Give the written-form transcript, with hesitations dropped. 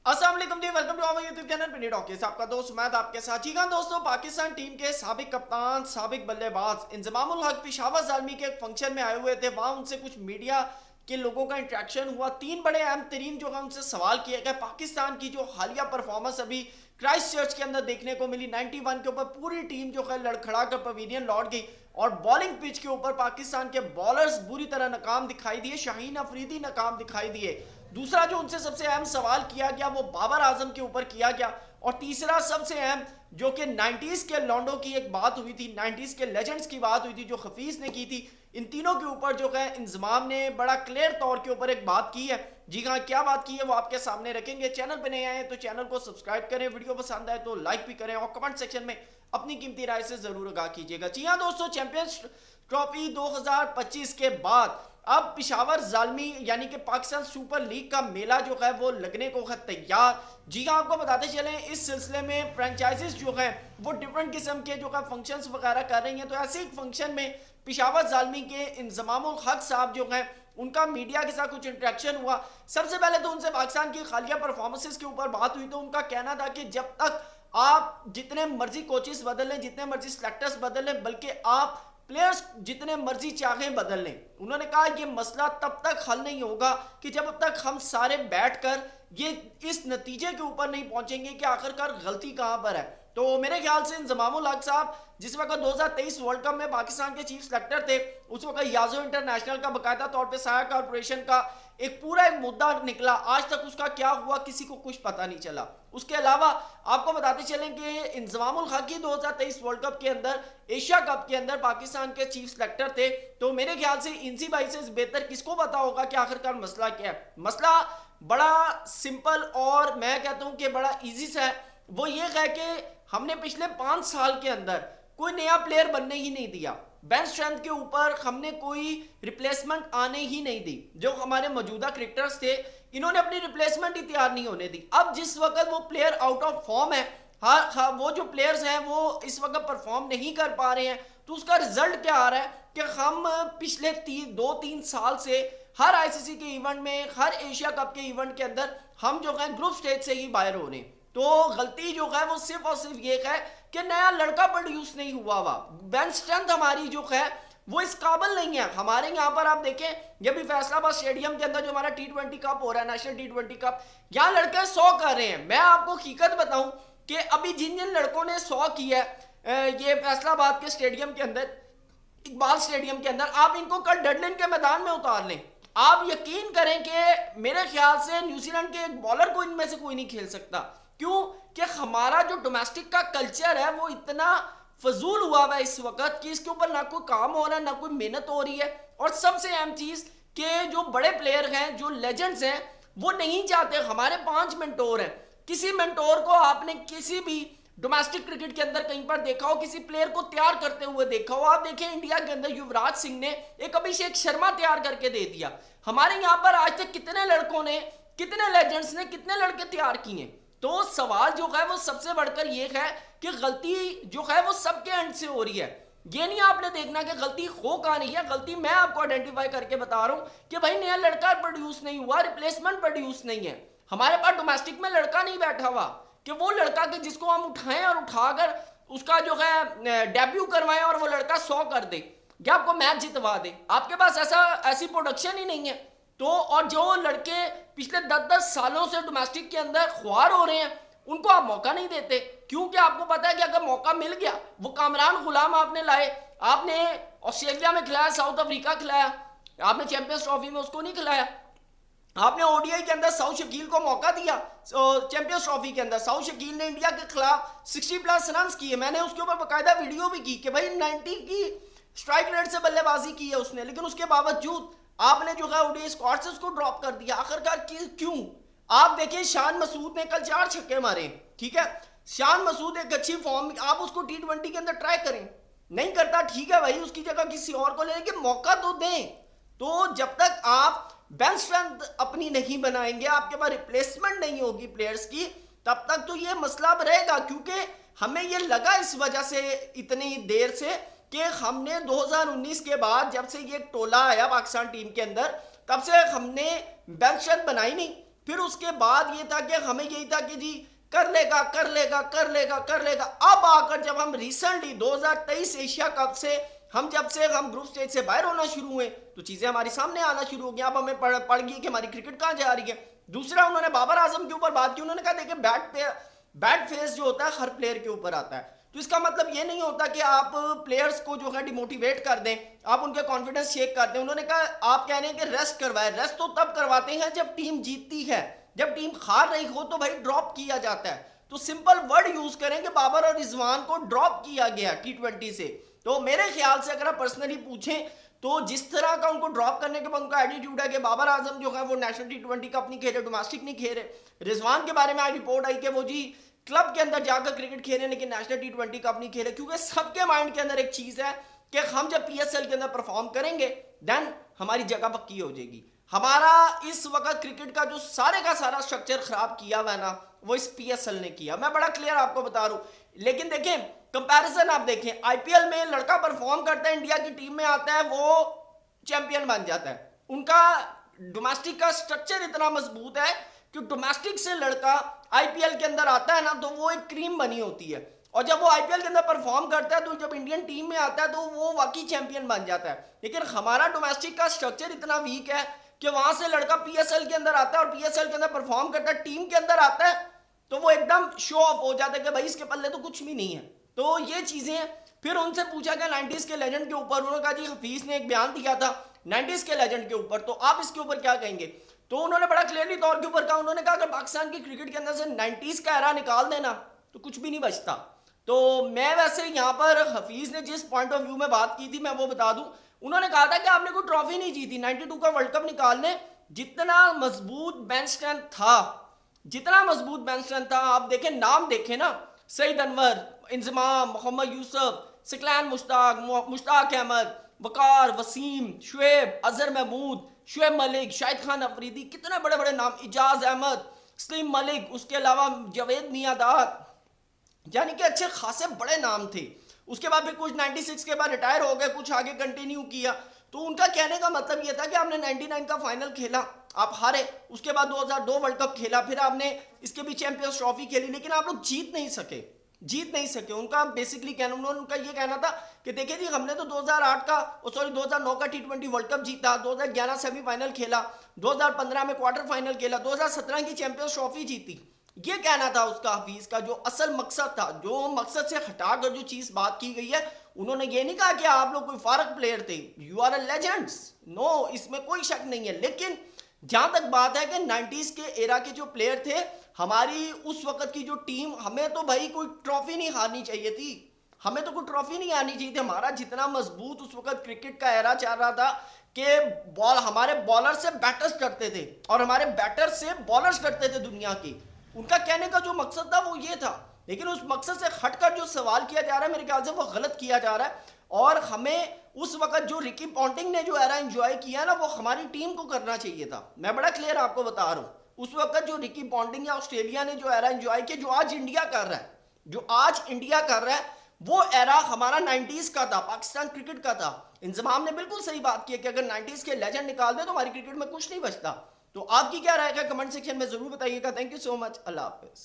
अस्सलाम वालेकुम जी, welcome to our YouTube channel Pini talkies. आपका दोस्त उमैद आपके साथ। जी हाँ दोस्तों, पाकिस्तान टीम के साबिक कप्तान, साबिक बल्लेबाज इंजमामुल हक पेशावर ज़ालमी के एक फंक्शन में आए हुए थे। वहाँ उनसे कुछ मीडिया के लोगों का इंटरेक्शन हुआ। तीन बड़े अहम तरीन जो है उनसे सवाल किए गए। पाकिस्तान की जो हालिया परफॉर्मेंस अभी क्राइस्ट चर्च के अंदर देखने को मिली, 91 के ऊपर पूरी टीम जो है लड़खड़ा कर पवेलियन लौट गई और बॉलिंग पिच के ऊपर पाकिस्तान के बॉलर्स बुरी तरह नाकाम दिखाई दिए। शाहीन अफरीदी नाकाम दिखाई दिए। दूसरा जो उनसे सबसे अहम सवाल किया गया वो बाबर आजम के ऊपर किया गया। और तीसरा सबसे अहम जो कि 90s के लॉन्डो की एक बात हुई थी, 90s के लेजेंड्स की बात हुई थी जो हफीज ने की थी। इन तीनों के ऊपर जो है इंजमाम ने बड़ा क्लियर तौर के ऊपर एक बात की है। जी हाँ, क्या बात की है वो आपके सामने रखेंगे। चैनल पे नए आए तो चैनल को सब्सक्राइब करें, वीडियो पसंद आए तो लाइक भी करें और कमेंट सेक्शन में अपनी कीमती राय से जरूर आगाह कीजिएगा। जी हाँ दोस्तों, चैंपियंस ट्रॉफी 2025 के बाद अब पेशावर ज़ालमी यानी कि पाकिस्तान सुपर लीग का मेला जो है वो लगने को है तैयार। जी हाँ, आपको बताते चलें इस सिलसिले में फ्रेंचाइजीज जो है वो डिफरेंट किस्म के जो है फंक्शंस वगैरह कर रही हैं। तो ऐसे एक फंक्शन में पेशावर ज़ालमी के इंजमामुल हक साहब जो हैं उनका मीडिया के साथ कुछ इंटरेक्शन हुआ। सबसे पहले तो उनसे पाकिस्तान की हालिया परफॉर्मेंसेस के ऊपर बात हुई। तो उनका कहना था कि जब तक आप जितने मर्जी कोचेस बदल लें, जितने मर्जी सेलेक्टर्स बदल लें, बल्कि आप प्लेयर्स जितने मर्जी चाहें बदल लें, उन्होंने कहा ये मसला तब तक हल नहीं होगा कि जब तक हम सारे बैठकर ये इस नतीजे के ऊपर नहीं पहुंचेंगे कि आखिरकार गलती कहां पर है। तो मेरे ख्याल से इंजमामुल हक साहब जिस वक्त 2023 वर्ल्ड कप में पाकिस्तान के चीफ सेलेक्टर थे, उस वक्त याजो इंटरनेशनल का बाकायदा तौर पे साया कॉर्पोरेशन का एक पूरा एक मुद्दा निकला। आज तक उसका क्या हुआ किसी को कुछ पता नहीं चला। उसके अलावा आपको बताते चलें कि इंजमामुल हक ही 2023 वर्ल्ड कप के अंदर, एशिया कप के अंदर पाकिस्तान के चीफ सेलेक्टर थे। तो मेरे ख्याल से इनसी भाई से बेहतर किसको पता होगा कि आखिरकार मसला क्या है। मसला बड़ा सिंपल और मैं कहता हूं कि बड़ा इजी सा है। वो ये है कि हमने पिछले 5 साल के अंदर कोई नया प्लेयर बनने ही नहीं दिया। बेंच स्ट्रेंथ के ऊपर हमने कोई रिप्लेसमेंट आने ही नहीं दी। जो हमारे मौजूदा क्रिकेटर्स थे इन्होंने अपनी रिप्लेसमेंट ही तैयार नहीं होने दी। अब जिस वक्त वो प्लेयर आउट ऑफ फॉर्म है, हाँ वो जो प्लेयर्स हैं वो इस वक्त परफॉर्म नहीं कर पा रहे हैं, तो उसका रिजल्ट क्या आ रहा है कि हम पिछले 2-3 साल से हर आईसीसी के इवेंट में, हर एशिया कप के इवेंट के अंदर हम जो है ग्रुप स्टेज से ही बाहर हो रहे हैं। तो गलती जो है वो सिर्फ और सिर्फ ये है कि नया लड़का प्रोड्यूस नहीं हुआ हुआ। बेंच स्ट्रेंथ हमारी जो है वो इस काबिल नहीं है। हमारे यहाँ पर आप देखें, जब भी फैसलाबाद स्टेडियम के अंदर जो हमारा T20 कप हो रहा है, नेशनल T20 कप, यहाँ लड़के 100 कर रहे हैं। मैं आपको हकीकत बताऊं कि अभी जिन जिन लड़कों ने 100 किया है ये फैसलाबाद के स्टेडियम के अंदर, इकबाल स्टेडियम के अंदर, आप इनको कल डडलिन के मैदान में उतार लें, आप यकीन करें कि मेरे ख्याल से न्यूजीलैंड के एक बॉलर को इनमें से कोई नहीं खेल सकता। क्यों कि हमारा जो डोमेस्टिक का कल्चर है वो इतना फजूल हुआ है इस वक्त कि इसके ऊपर ना कोई काम हो रहा है, ना कोई मेहनत हो रही है। और सबसे अहम चीज कि जो बड़े प्लेयर हैं, जो लेजेंड्स हैं, वो नहीं चाहते। हमारे 5 मेंटोर हैं, किसी मेंटोर को आपने किसी भी डोमेस्टिक क्रिकेट के अंदर कहीं पर देखा हो, किसी प्लेयर को तैयार करते हुए देखा हो? आप देखें इंडिया के अंदर युवराज सिंह ने एक अभिषेक शर्मा तैयार करके दे दिया। हमारे यहाँ पर आज तक कितने लड़कों ने, कितने लेजेंड्स ने, कितने लड़के तैयार किए? तो सवाल जो है वो सबसे बढ़कर ये है कि गलती जो है वो सबके एंड से हो रही है। ये नहीं आपने देखना कि गलती हो कहां नहीं है, गलती मैं आपको आइडेंटिफाई करके बता रहा हूं कि भाई नया लड़का प्रोड्यूस नहीं हुआ, रिप्लेसमेंट प्रोड्यूस नहीं है। हमारे पास डोमेस्टिक में लड़का नहीं बैठा हुआ कि वो लड़का के जिसको हम उठाएं और उठाकर उसका जो है डेब्यू करवाएं और वो लड़का 100 कर दे या आपको मैच जितवा दे। आपके पास ऐसी प्रोडक्शन ही नहीं है। तो और जो लड़के पिछले 10-10 सालों से डोमेस्टिक के अंदर ख्वार हो रहे हैं उनको आप मौका नहीं देते, क्योंकि आपको पता है कि अगर मौका मिल गया, वो कामरान गुलाम आपने लाए, आपने ऑस्ट्रेलिया में खिलाया, साउथ अफ्रीका खिलाया, आपने चैंपियंस ट्रॉफी में उसको नहीं खिलाया। आपने ओडीआई के अंदर साउथ शकील को मौका दिया, चैंपियंस ट्रॉफी के अंदर साउथ शकील ने इंडिया के खिलाफ 60+ रन किए। मैंने उसके ऊपर बाकायदा वीडियो भी की कि भाई 90 की स्ट्राइक रेट से बल्लेबाजी की है उसने, लेकिन उसके बावजूद आपने जो है ओडीआई स्क्वाड से उसको ड्रॉप कर दिया। आखिरकार क्यों? आप देखिए शान मसूद ने कल 4 छक्के मारे, ठीक है, शान मसूद एक अच्छी फॉर्म, आप उसको T20 के अंदर ट्राई करें, नहीं करता, ठीक है भाई, उसकी जगह किसी और को ले, लेकिन मौका तो दें। तो जब तक आप बेंच स्ट्रेंथ अपनी नहीं बनाएंगे, आपके पास रिप्लेसमेंट नहीं होगी प्लेयर्स की, तब तक तो ये मसला रहेगा। क्योंकि हमें ये लगा इस वजह से इतनी देर से कि हमने 2019 के बाद जब से ये टोला आया पाकिस्तान टीम के अंदर, तब से हमने बेंच स्ट्रेंथ बनाई नहीं। फिर उसके बाद ये था कि हमें यही था कि जी कर लेगा कर लेगा कर लेगा कर लेगा। अब आकर जब हम रिसेंटली 2023 एशिया कप से जब से हम ग्रुप स्टेज से बाहर होना शुरू हुए तो चीजें हमारे सामने आना शुरू हो गई। अब हमें पड़ गई कि हमारी क्रिकेट कहां जा रही है। दूसरा उन्होंने बाबर आजम के ऊपर बात की, उन्होंने कहा देखिए बैट फेस जो होता है हर प्लेयर के ऊपर आता है, तो इसका मतलब ये नहीं होता कि आप प्लेयर्स को जो है डिमोटिवेट कर दें, आप उनके कॉन्फिडेंस शेक कर दें। उन्होंने कहा आप कह रहे हैं कि रेस्ट करवाए, रेस्ट तो तब करवाते हैं जब टीम जीतती है, जब टीम हार रही हो तो भाई ड्रॉप किया जाता है। तो सिंपल वर्ड यूज करें कि बाबर और रिजवान को ड्रॉप किया गया T20 से। तो मेरे ख्याल से अगर आप पर्सनली पूछें तो जिस तरह का उनको ड्रॉप करने के बाद उनका एटीट्यूड है कि बाबर आजम जो है वो नेशनल T20 कप नहीं खेले, डोमेस्टिक नहीं खेले। रिजवान के बारे में आज रिपोर्ट आई कि वो जी क्लब के अंदर जाकर क्रिकेट खेले लेकिन नेशनल T20 कप नहीं खेले, क्योंकि सबके माइंड के अंदर एक चीज है कि हम जब PSL के अंदर परफॉर्म करेंगे देन हमारी जगह पक्की हो जाएगी। हमारा इस वक्त क्रिकेट का जो सारे का सारा स्ट्रक्चर खराब किया हुआ है ना, वो इस PSL ने किया। मैं बड़ा क्लियर आपको बता रहा हूं। लेकिन देखें कंपैरिजन आप देखें, IPL में लड़का परफॉर्म करता है, इंडिया की टीम में आता है, वो चैंपियन बन जाता है। उनका डोमेस्टिक का स्ट्रक्चर इतना मजबूत है कि डोमेस्टिक से लड़का IPL के अंदर आता है ना तो वो एक क्रीम बनी होती है, और जब वो IPL के अंदर परफॉर्म करता है तो जब इंडियन टीम में आता है तो वो वाकई चैंपियन बन जाता है। लेकिन हमारा डोमेस्टिक का स्ट्रक्चर इतना वीक है कि वहां से लड़का PSL के अंदर आता है और PSL के अंदर परफॉर्म करता है, टीम के अंदर आता है तो वो एकदम शो ऑफ हो जाता है कि भाई इसके पल्ले तो कुछ भी नहीं है। तो ये चीजें फिर उनसे पूछा गया 90s के लेजेंड के ऊपर, उन्होंने कहा जी हफीज ने एक बयान दिया था 90s के लेजेंड के ऊपर, तो आप इसके ऊपर क्या कहेंगे। तो उन्होंने बड़ा क्लियरली तौर के ऊपर कहा, उन्होंने कहा अगर पाकिस्तान की क्रिकेट के अंदर से 90s का एरा निकाल देना तो कुछ भी नहीं बचता। तो मैं वैसे यहाँ पर हफीज ने जिस पॉइंट ऑफ व्यू में बात की थी मैं वो बता दूं। उन्होंने कहा था कि आपने कोई ट्रॉफी नहीं जीती, 92 का वर्ल्ड कप निकालने जितना मजबूत बेंच स्ट्रेंथ था, जितना मजबूत बेंच स्ट्रेंथ था, आप देखें नाम देखें ना, सईद अनवर, इंजमाम, मोहम्मद यूसुफ, सिकलैन मुश्ताक, मुश्ताक अहमद, वकार, वसीम, शुएब, अजहर महमूद, शुएब मलिक, शाहिद खान अफरीदी, कितने बड़े बड़े नाम, इजाज अहमद, सलीम मलिक, उसके अलावा जावेद मियादाद, यानी कि अच्छे खासे बड़े नाम थे। उसके बाद फिर कुछ 96 के बाद रिटायर हो गए, कुछ आगे कंटिन्यू किया। तो उनका कहने का मतलब ये था कि आपने 99 का फाइनल खेला, आप हारे, उसके बाद 2002 वर्ल्ड कप खेला, फिर आपने इसके भी चैंपियंस ट्रॉफी खेली, लेकिन आप लोग जीत नहीं सके। उनका बेसिकली कहना, उनका ये कहना था कि देखिए जी हमने तो 2009 का T20 वर्ल्ड कप जीता, 2011 सेमीफाइनल खेला, 2015 में क्वार्टर फाइनल खेला, 2017 की चैंपियंस ट्रॉफी जीती। ये कहना था उसका हफीज का, जो असल मकसद था, जो मकसद से हटाकर जो चीज बात की गई है। उन्होंने ये नहीं कहा कि आप लोग कोई फारक प्लेयर थे, you are a legends, no, इसमें कोई शक नहीं है। लेकिन जहां तक बात है कि 90s के एरा के जो प्लेयर थे, हमारी उस वक्त की जो टीम, हमें तो भाई कोई ट्रॉफी नहीं हारनी चाहिए थी, हमें तो कोई ट्रॉफी नहीं आनी चाहिए थी। हमारा जितना मजबूत उस वक्त क्रिकेट का एरा चल रहा था कि हमारे बॉलर से बैटर्स डरते थे और हमारे बैटर से बॉलर्स डरते थे दुनिया की। उनका कहने का जो मकसद था वो ये था, लेकिन उस मकसद से हटकर जो सवाल किया जा रहा है मेरे ख्याल से वो गलत किया जा रहा है। और हमें उस वक्त जो रिकी पॉन्टिंग ने जो एरा एंजॉय किया ना, वो हमारी टीम को करना चाहिए था। मैं बड़ा क्लियर आपको बता रहा हूँ, उस वक्त जो रिकी पॉन्टिंग या ऑस्ट्रेलिया ने जो एरा एंजॉय किया, जो आज इंडिया कर रहा है, वो एरा हमारा 90s का था, पाकिस्तान क्रिकेट का था। इंजमाम ने बिल्कुल सही बात की कि अगर 90s के लेजेंड निकाल दे तो हमारी क्रिकेट में कुछ नहीं बचता। तो आपकी क्या राय है कमेंट सेक्शन में जरूर बताइएगा। Thank you so much, Allah Hafiz.